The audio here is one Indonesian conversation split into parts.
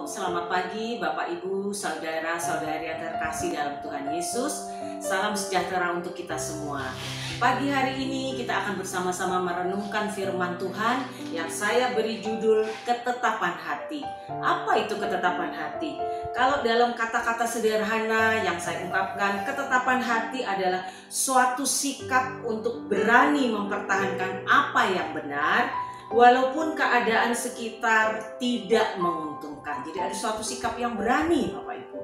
Shalom, selamat pagi Bapak Ibu, saudara-saudari yang terkasih dalam Tuhan Yesus. Salam sejahtera untuk kita semua. Pagi hari ini kita akan bersama-sama merenungkan firman Tuhan yang saya beri judul ketetapan hati. Apa itu ketetapan hati? Kalau dalam kata-kata sederhana yang saya ungkapkan, ketetapan hati adalah suatu sikap untuk berani mempertahankan apa yang benar, walaupun keadaan sekitar tidak menguntungkan. Jadi ada suatu sikap yang berani, Bapak Ibu.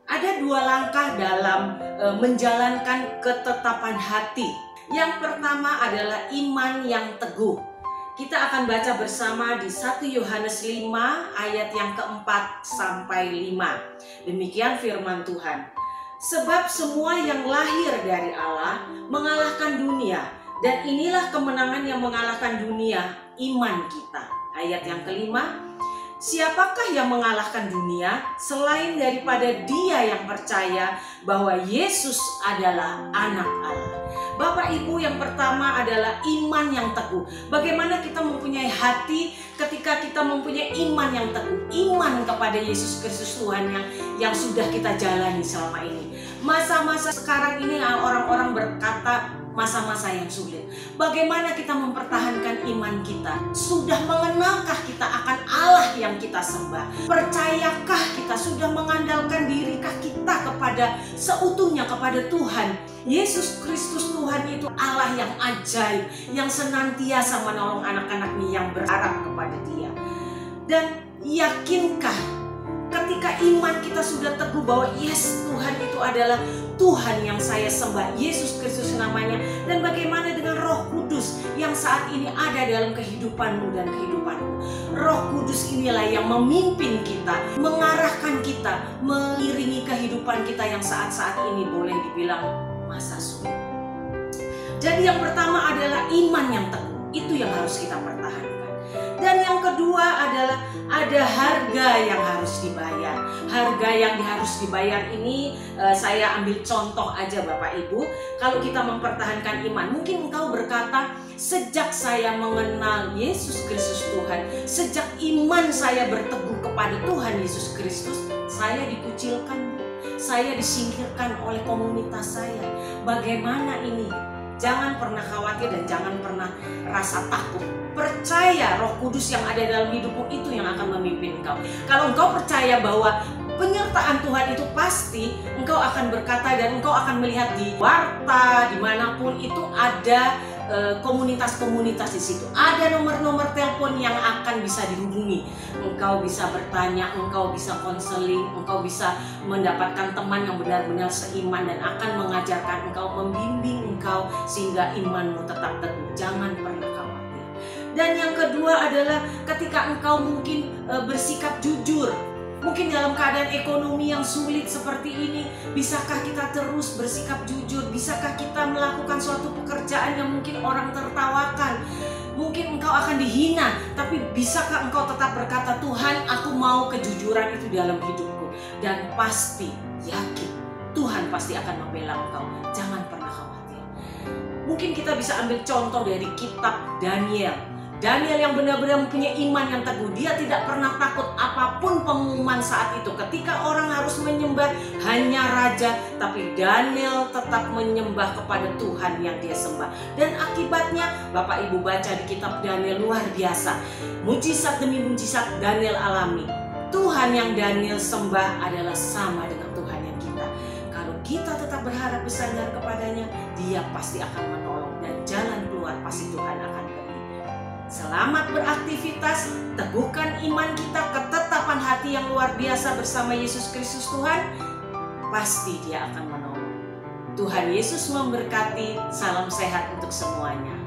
Ada dua langkah dalam menjalankan ketetapan hati. Yang pertama adalah iman yang teguh. Kita akan baca bersama di 1 Yohanes 5 ayat yang keempat sampai 5. Demikian firman Tuhan. Sebab semua yang lahir dari Allah mengalahkan dunia. Dan inilah kemenangan yang mengalahkan dunia, iman kita. Ayat yang kelima, siapakah yang mengalahkan dunia selain daripada dia yang percaya bahwa Yesus adalah anak Allah. Bapak Ibu, yang pertama adalah iman yang teguh. Bagaimana kita mempunyai hati ketika kita mempunyai iman yang teguh. Iman kepada Yesus Kristus Tuhan yang sudah kita jalani selama ini. Masa-masa sekarang ini orang-orang berkata masa-masa yang sulit. Bagaimana kita mempertahankan iman kita? Sudah mengenalkah kita akan Allah yang kita sembah? Percayakah kita sudah mengandalkan dirikah kita kepada seutuhnya kepada Tuhan? Yesus Kristus Tuhan itu Allah yang ajaib, yang senantiasa menolong anak-anaknya yang berharap kepada Dia. Dan yakinkah ketika iman kita sudah teguh bahwa yes, Tuhan itu adalah Tuhan yang saya sembah, Yesus Kristus namanya. Dan bagaimana dengan Roh Kudus yang saat ini ada dalam kehidupanmu dan kehidupanmu? Roh Kudus inilah yang memimpin kita, mengarahkan kita, mengiringi kehidupan kita yang saat-saat ini boleh dibilang masa sulit. Jadi yang pertama adalah iman yang teguh, itu yang harus kita pertahankan. Dan yang kedua adalah ada harga yang harus dibayar. Harga yang harus dibayar ini saya ambil contoh aja Bapak Ibu. Kalau kita mempertahankan iman, mungkin engkau berkata, sejak saya mengenal Yesus Kristus Tuhan, sejak iman saya berteguh kepada Tuhan Yesus Kristus, saya dikucilkan, saya disingkirkan oleh komunitas saya. Bagaimana ini? Jangan pernah khawatir dan jangan pernah rasa takut. Percaya Roh Kudus yang ada dalam hidupmu itu yang akan memimpin engkau. Kalau engkau percaya bahwa penyertaan Tuhan itu pasti, engkau akan berkata dan engkau akan melihat di warta, dimanapun itu ada komunitas-komunitas di situ. Ada nomor-nomor telepon yang akan bisa dihubungi. Engkau bisa bertanya, engkau bisa konseling, engkau bisa mendapatkan teman yang benar-benar seiman dan akan mengajarkan engkau, membimbing engkau sehingga imanmu tetap teguh. Jangan pernah khawatir. Dan yang kedua adalah ketika engkau mungkin bersikap jujur. Mungkin dalam keadaan ekonomi yang sulit seperti ini, bisakah kita terus bersikap jujur? Bisakah kita melakukan suatu pekerjaan yang mungkin orang tertawakan? Mungkin engkau akan dihina, tapi bisakah engkau tetap berkata, Tuhan, aku mau kejujuran itu dalam hidupku. Dan pasti, yakin, Tuhan pasti akan membela engkau. Jangan pernah khawatir. Mungkin kita bisa ambil contoh dari kitab Daniel. Daniel yang benar-benar mempunyai iman yang teguh. Dia tidak pernah takut apapun pengumuman saat itu. Ketika orang harus menyembah hanya raja, tapi Daniel tetap menyembah kepada Tuhan yang dia sembah. Dan akibatnya Bapak Ibu baca di kitab Daniel luar biasa. Mujizat demi mujizat Daniel alami. Tuhan yang Daniel sembah adalah sama dengan Tuhan yang kita. Kalau kita tetap berharap bersandar kepadanya, Dia pasti akan menolong dan jalan keluar pasti Tuhan akan beri. Selamat beraktivitas, teguhkan iman kita, ketetapan hati yang luar biasa bersama Yesus Kristus Tuhan, pasti Dia akan menolong. Tuhan Yesus memberkati, salam sehat untuk semuanya.